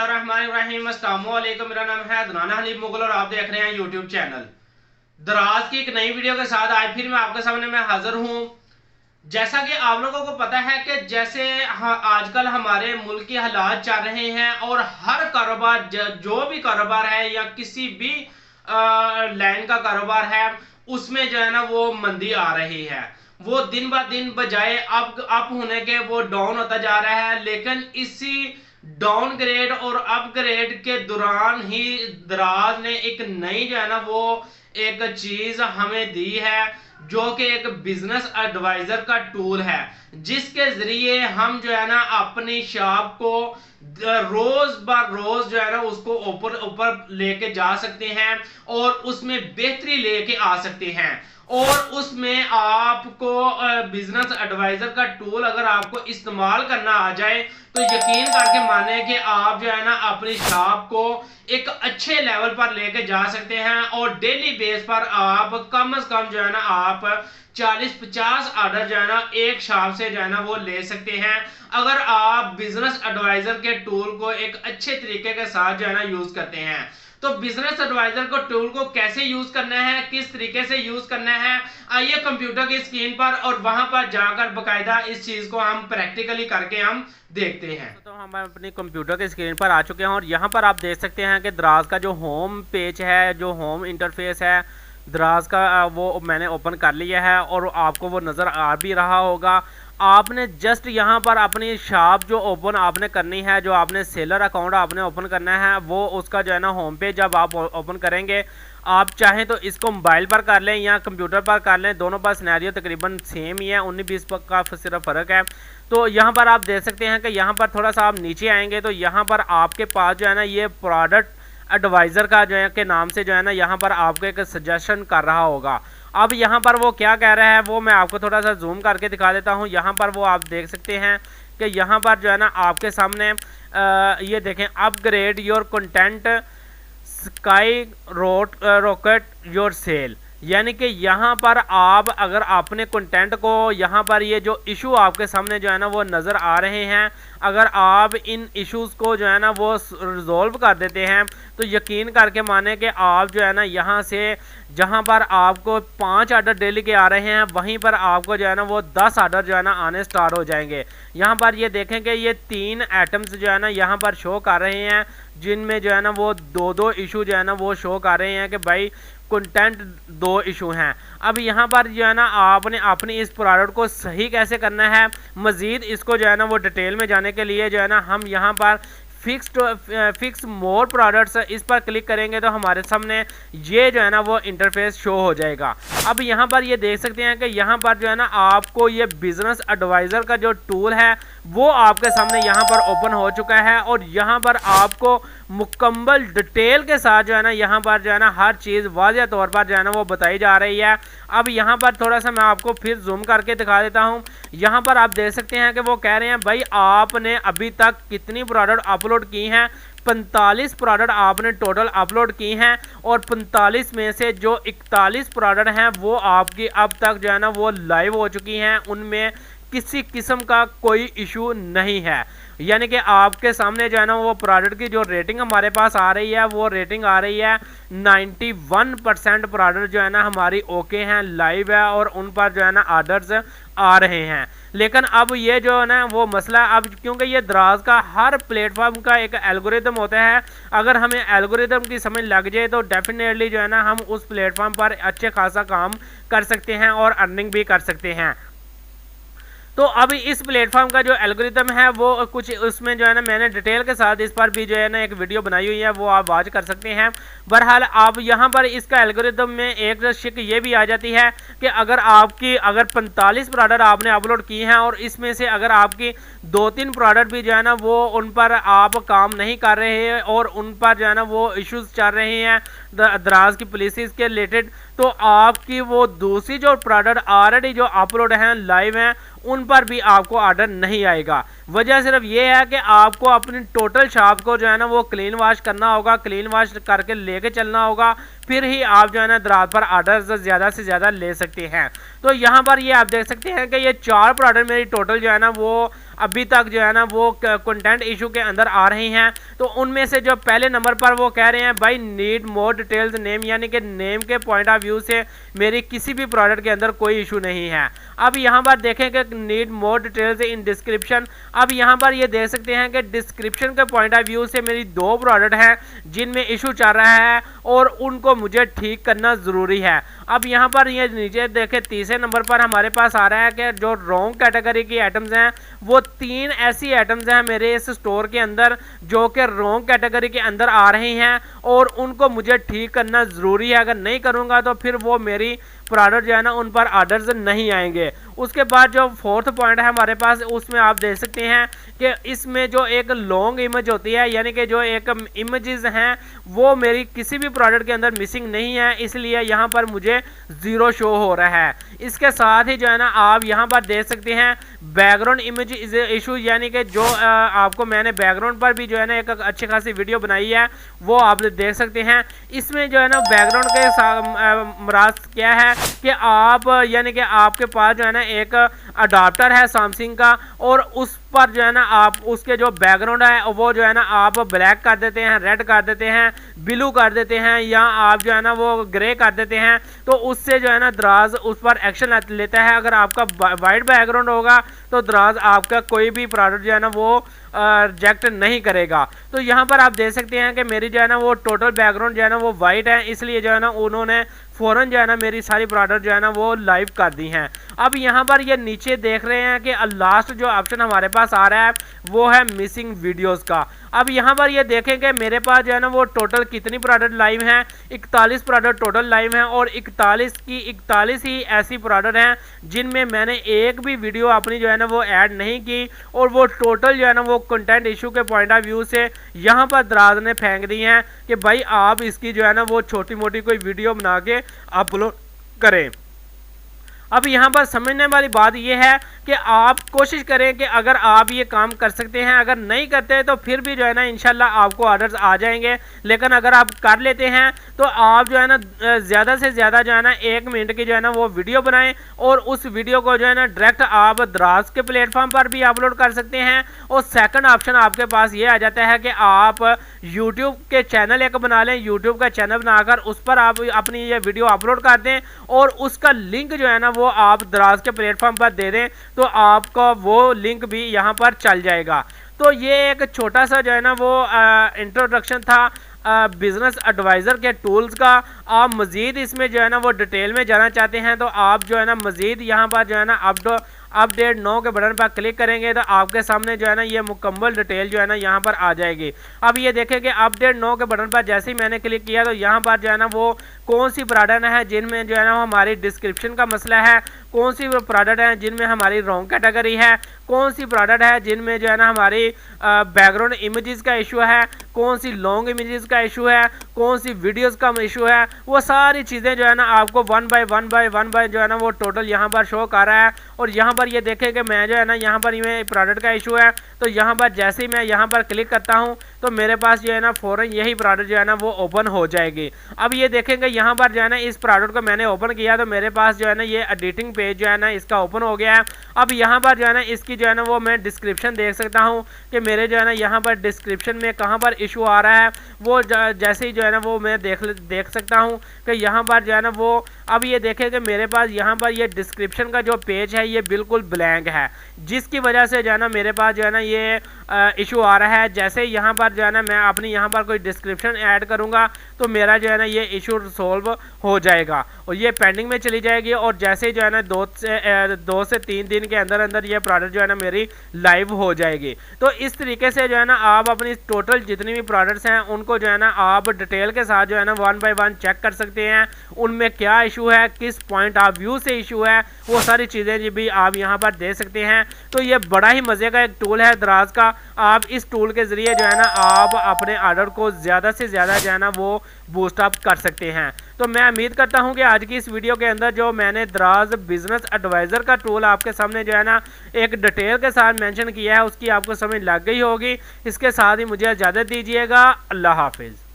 बिस्मिल्लाहिर्रहमानिर्रहीम। अस्सलामु अलैकुम। मेरा नाम है अदनान हनीफ मुगल और आप देख रहे हैं यूट्यूब चैनल दराज की एक नई वीडियो के साथ आज फिर मैं आपके सामने मैं हाजिर हूँ। जैसा कि आप लोगों को पता है कि जैसे आजकल हमारे मुल्क के हालात चल रहे हैं और हर कारोबार जो भी कारोबार है या किसी भी लाइन का कारोबार है उसमें जो है ना वो मंदी आ रही है। वो दिन ब दिन बजाय अप होने के वो डाउन होता जा रहा है। लेकिन इसी डाउनग्रेड और अपग्रेड के दौरान ही दराज ने एक नई जो है ना वो एक चीज हमें दी है जो कि एक बिजनेस एडवाइजर का टूल है, जिसके जरिए हम जो है ना अपनी शॉप को रोज बर रोज जो है ना उसको ऊपर ऊपर लेके जा सकते हैं और उसमें बेहतरी लेके आ सकते हैं। और उसमें आपको बिजनेस एडवाइजर का टूल अगर आपको इस्तेमाल करना आ जाए तो यकीन करके माने कि आप जो है ना अपनी शॉप को एक अच्छे लेवल पर लेके जा सकते हैं और डेली बेस पर आप कम से कम जो है ना आप 40-50 ऑर्डर जो है ना एक शॉप से जो है ना वो ले सकते हैं अगर आप बिजनेस एडवाइजर के टूल को एक अच्छे तरीके के साथ जो है ना यूज करते हैं। तो बिजनेस एडवाइजर को टूल को कैसे यूज करना है, किस तरीके से यूज करना है, आइए कंप्यूटर की स्क्रीन पर और वहां पर जाकर बकायदा इस चीज को हम प्रैक्टिकली करके हम देखते हैं। तो हम अपनी कंप्यूटर की स्क्रीन पर आ चुके हैं और यहाँ पर आप देख सकते हैं कि दराज का जो होम पेज है, जो होम इंटरफेस है दराज का, वो मैंने ओपन कर लिया है और आपको वो नज़र आ भी रहा होगा। आपने जस्ट यहाँ पर अपनी शॉप जो ओपन आपने करनी है, जो आपने सेलर अकाउंट आपने ओपन करना है, वो उसका जो है ना होम पेज जब आप ओपन करेंगे, आप चाहें तो इसको मोबाइल पर कर लें या कंप्यूटर पर कर लें, दोनों पर सिनेरियो तकरीबन सेम ही है, 19-20 का सिर्फ फ़र्क है। तो यहाँ पर आप देख सकते हैं कि यहाँ पर थोड़ा सा आप नीचे आएंगे तो यहाँ पर आपके पास जो है ना ये प्रोडक्ट एडवाइज़र का जो है के नाम से जो है ना यहाँ पर आपको एक सजेशन कर रहा होगा। अब यहाँ पर वो क्या कह रहा है वो मैं आपको थोड़ा सा जूम करके दिखा देता हूँ। यहाँ पर वो आप देख सकते हैं कि यहाँ पर जो है ना आपके सामने ये देखें, upgrade your content skyrocket your sale, यानी कि यहाँ पर आप अगर अपने कंटेंट को यहाँ पर ये जो इशू आपके सामने जो है ना वो नज़र आ रहे हैं, अगर आप इन इश्यूज़ को जो है ना वो रिजॉल्व कर देते हैं तो यकीन करके माने कि आप जो है ना यहाँ से जहाँ पर आपको 5 ऑर्डर डेली के आ रहे हैं वहीं पर आपको जो है ना वो 10 ऑर्डर जो है ना आने स्टार्ट हो जाएंगे। यहाँ पर ये देखें कि ये 3 आइटम्स जो है ना यहाँ पर शो कर रहे हैं, जिनमें जो है ना वो 2-2 इशू जो है ना वो शो कर रहे हैं कि भाई कंटेंट 2 इशू हैं। अब यहाँ पर जो है ना आपने अपनी इस प्रोडक्ट को सही कैसे करना है, मज़ीद इसको जो है ना वो डिटेल में जाने के लिए जो है ना हम यहाँ पर फिक्स मोर प्रोडक्ट्स इस पर क्लिक करेंगे तो हमारे सामने ये जो है ना वो इंटरफेस शो हो जाएगा। अब यहाँ पर ये देख सकते हैं कि यहाँ पर जो है ना आपको ये बिजनेस एडवाइज़र का जो टूल है वो आपके सामने यहाँ पर ओपन हो चुका है और यहाँ पर आपको मुकम्मल डिटेल के साथ जो है ना यहाँ पर जो है ना हर चीज़ वाज़ेह तौर पर जो है ना वो बताई जा रही है। अब यहाँ पर थोड़ा सा मैं आपको फिर जूम करके दिखा देता हूँ। यहाँ पर आप देख सकते हैं कि वो कह रहे हैं भाई आपने अभी तक कितनी प्रोडक्ट अपलोड की हैं, 45 प्रोडक्ट आपने टोटल अपलोड की हैं और 45 में से जो 41 प्रोडक्ट हैं वो आपकी अब तक जो है ना वो लाइव हो चुकी हैं, उनमें किसी किस्म का कोई इशू नहीं है। यानी कि आपके सामने जो है ना वो प्रोडक्ट की जो रेटिंग हमारे पास आ रही है वो रेटिंग आ रही है 91% प्रोडक्ट जो है ना हमारी ओके हैं, लाइव है और उन पर जो है ना ऑर्डर्स आ रहे हैं। लेकिन अब ये जो है ना वो मसला, अब क्योंकि ये दराज का हर प्लेटफॉर्म का एक एल्गोरिदम होता है, अगर हमें एल्गोरिदम की समझ लग जाए तो डेफिनेटली जो है ना हम उस प्लेटफॉर्म पर अच्छे खासा काम कर सकते हैं और अर्निंग भी कर सकते हैं। तो अभी इस प्लेटफॉर्म का जो एल्गोरिदम है वो कुछ उसमें जो है ना मैंने डिटेल के साथ इस पर भी जो है ना एक वीडियो बनाई हुई है, वो आप वॉच कर सकते हैं। बहरहाल आप यहाँ पर इसका एल्गोरिदम में एक शिक ये भी आ जाती है कि अगर 45 प्रोडक्ट आपने अपलोड की हैं और इसमें से अगर आपकी 2-3 प्रोडक्ट भी जो है ना वो उन पर आप काम नहीं कर रहे हैं और उन पर जो है ना वो इश्यूज चल रहे हैं दराज की पॉलिसीज़ के रिलेटेड, तो आपकी वो दूसरी जो प्रोडक्ट ऑलरेडी जो अपलोड हैं, लाइव हैं, उन पर भी आपको ऑर्डर नहीं आएगा। वजह सिर्फ ये है कि आपको अपनी टोटल शॉप को जो है ना वो क्लीन वॉश करना होगा, क्लीन वॉश करके लेके चलना होगा, फिर ही आप जो है ना दराज पर ऑर्डर ज़्यादा से ज़्यादा ले सकते हैं। तो यहाँ पर ये आप देख सकते हैं कि ये 4 प्रोडक्ट मेरी टोटल जो है ना वो अभी तक जो है ना वो कंटेंट इशू के अंदर आ रही हैं। तो उनमें से जो पहले नंबर पर वो कह रहे हैं भाई नीड मोर डिटेल्स नेम, यानी कि नेम के पॉइंट ऑफ व्यू से मेरी किसी भी प्रोडक्ट के अंदर कोई इशू नहीं है। अब यहाँ पर देखें कि need more details in description. अब यहाँ पर ये देख सकते हैं कि डिस्क्रिप्शन के पॉइंट ऑफ व्यू से मेरी 2 प्रोडक्ट हैं जिनमें इशू चल रहा है और उनको मुझे ठीक करना ज़रूरी है। अब यहाँ पर ये नीचे देखें तीसरे नंबर पर हमारे पास आ रहा है कि जो रॉन्ग कैटेगरी की आइटम्स हैं वो 3 ऐसी आइटम्स हैं मेरे इस स्टोर के अंदर जो कि रॉन्ग कैटेगरी के अंदर आ रही हैं और उनको मुझे ठीक करना ज़रूरी है। अगर नहीं करूँगा तो फिर वो मेरी प्रोडक्ट जो है ना उन पर ऑर्डर्स नहीं आएंगे। उसके बाद जो 4th पॉइंट है हमारे पास, उसमें आप देख सकते हैं कि इसमें जो एक लॉन्ग इमेज होती है, यानी कि जो एक इमेजेस हैं वो मेरी किसी भी प्रोडक्ट के अंदर मिसिंग नहीं है, इसलिए यहाँ पर मुझे 0 शो हो रहा है। इसके साथ ही जो है ना आप यहाँ पर देख सकते हैं बैकग्राउंड इमेज इशू, यानी कि जो आपको मैंने बैकग्राउंड पर भी जो है ना एक अच्छी खासी वीडियो बनाई है वो आप देख सकते हैं। इसमें जो है ना बैकग्राउंड के मराज क्या है कि आप यानी कि आपके पास जो है ना एक अडाप्टर है सैमसंग का और उस पर जो है ना आप उसके जो बैकग्राउंड है वो जो है ना आप ब्लैक कर देते हैं, रेड कर देते हैं, ब्लू कर देते हैं या आप जो है ना वो ग्रे कर देते हैं, तो उससे जो है ना दराज उस पर एक्शन लेता है। अगर आपका वाइट बैकग्राउंड होगा तो दराज आपका कोई भी प्रोडक्ट जो है ना वो रिजेक्ट नहीं करेगा। तो यहाँ पर आप देख सकते हैं कि मेरी जो है ना वो टोटल बैकग्राउंड जो है ना वो वाइट है, इसलिए जो है ना उन्होंने फ़ौरन जो है ना मेरी सारी प्रोडक्ट जो है ना वो लाइव कर दी हैं। अब यहाँ पर ये नीचे देख रहे हैं कि लास्ट जो ऑप्शन हमारे पास आ रहा है वो है मिसिंग वीडियोस का। अब यहाँ पर ये देखें कि मेरे पास जो है ना वो टोटल कितनी प्रोडक्ट लाइव हैं, 41 प्रोडक्ट टोटल लाइव हैं और 41 की 41 ही ऐसी प्रोडक्ट हैं जिनमें मैंने एक भी वीडियो अपनी जो है ना वो ऐड नहीं की और वो टोटल जो है ना वो कंटेंट इशू के पॉइंट ऑफ व्यू से यहाँ पर दराज ने फेंक दी हैं कि भाई आप इसकी जो है ना वो छोटी मोटी कोई वीडियो बना के अपलोड करें। अब यहाँ पर समझने वाली बात यह है कि आप कोशिश करें कि अगर आप ये काम कर सकते हैं, अगर नहीं करते तो फिर भी जो है ना इंशाल्लाह आपको ऑर्डर्स आ जाएंगे। लेकिन अगर आप कर लेते हैं तो आप जो है ना ज़्यादा से ज़्यादा जो है ना 1 मिनट की जो है ना वो वीडियो बनाएं और उस वीडियो को जो है ना डायरेक्ट आप दराज के प्लेटफॉर्म पर भी अपलोड कर सकते हैं। और सेकंड ऑप्शन आपके पास ये आ जाता है कि आप यूट्यूब के चैनल एक बना लें, यूट्यूब का चैनल बनाकर उस पर आप अपनी ये वीडियो अपलोड कर दें और उसका लिंक जो है ना वो आप दराज के प्लेटफॉर्म पर दे दें तो आपका वो लिंक भी यहाँ पर चल जाएगा। तो ये एक छोटा सा जो है ना वो इंट्रोडक्शन था बिजनेस एडवाइज़र के टूल्स का। आप मज़ीद इसमें जो है ना वो डिटेल में जाना चाहते हैं तो आप जो है ना मज़ीद यहाँ पर जो है ना अपडेट 9 के बटन पर क्लिक करेंगे तो आपके सामने जो है ना ये मुकम्मल डिटेल जो है ना यहाँ पर आ जाएगी। अब ये देखें कि अपडेट 9 के बटन पर जैसे ही मैंने क्लिक किया तो यहाँ पर जो है ना वो कौन सी प्रोडक्ट है जिनमें जो है ना हमारी डिस्क्रिप्शन का मसला है, कौन सी प्रोडक्ट है जिनमें हमारी रॉन्ग कैटेगरी है, कौन सी प्रोडक्ट है जिनमें जो है ना हमारी बैकग्राउंड इमेजेस का इशू है, कौन सी लॉन्ग इमेजेस का इशू है, कौन सी वीडियोस का इशू है, वो सारी चीज़ें जो है ना आपको वन बाय जो है ना वो टोटल यहाँ पर शो कर रहा है। और यहाँ पर ये देखें कि मैं जो है ना यहाँ पर ये प्रोडक्ट का इशू है तो यहाँ पर जैसे ही मैं यहाँ पर क्लिक करता हूँ तो मेरे पास जो है ना फ़ौरन यही प्रोडक्ट जो है ना वो ओपन हो जाएगी। अब ये देखेंगे यहाँ पर जो है ना इस प्रोडक्ट को मैंने ओपन किया तो मेरे पास जो है ना ये एडिटिंग पेज जो है ना इसका ओपन हो गया है। अब यहाँ पर जो है ना इसकी जो है ना वो मैं डिस्क्रिप्शन देख सकता हूँ कि मेरे जो है ना यहाँ पर डिस्क्रिप्शन में कहाँ पर इशू आ रहा है वो जैसे ही जो है ना वो मैं देख सकता हूँ कि यहाँ पर जो है ना वो अब ये देखें कि मेरे पास यहाँ पर ये डिस्क्रिप्शन का जो पेज है ये बिल्कुल ब्लैंक है, जिसकी वजह से जो है ना मेरे पास जो है ना ये इशू आ रहा है। जैसे यहाँ पर जो है ना मैं अपनी यहाँ पर कोई डिस्क्रिप्शन ऐड करूँगा तो मेरा जो है ना ये इशू सॉल्व हो जाएगा और ये पेंडिंग में चली जाएगी और जैसे जो है ना 2 से 3 दिन के अंदर अंदर ये प्रोडक्ट जो है ना मेरी लाइव हो जाएगी। तो इस तरीके से जो है ना आप अपनी टोटल जितनी भी प्रोडक्ट्स हैं उनको जो है ना आप डिटेल के साथ जो है ना 1 बाय 1 चेक कर सकते हैं, उनमें क्या इशू है, किस पॉइंट ऑफ व्यू से इशू है, वो सारी चीज़ें भी आप यहाँ पर दे सकते हैं। तो ये बड़ा ही मज़े का एक टूल है दराज का। आप इस टूल के ज़रिए जो है ना आप अपने ऑर्डर को ज़्यादा से ज़्यादा जो है ना वो बूस्ट अप कर सकते हैं। तो मैं उम्मीद करता हूं कि आज की इस वीडियो के अंदर जो मैंने दराज बिजनेस एडवाइज़र का टूल आपके सामने जो है ना एक डिटेल के साथ मेंशन किया है उसकी आपको समझ लग गई होगी। इसके साथ ही मुझे इजाज़त दीजिएगा। अल्लाह हाफिज़।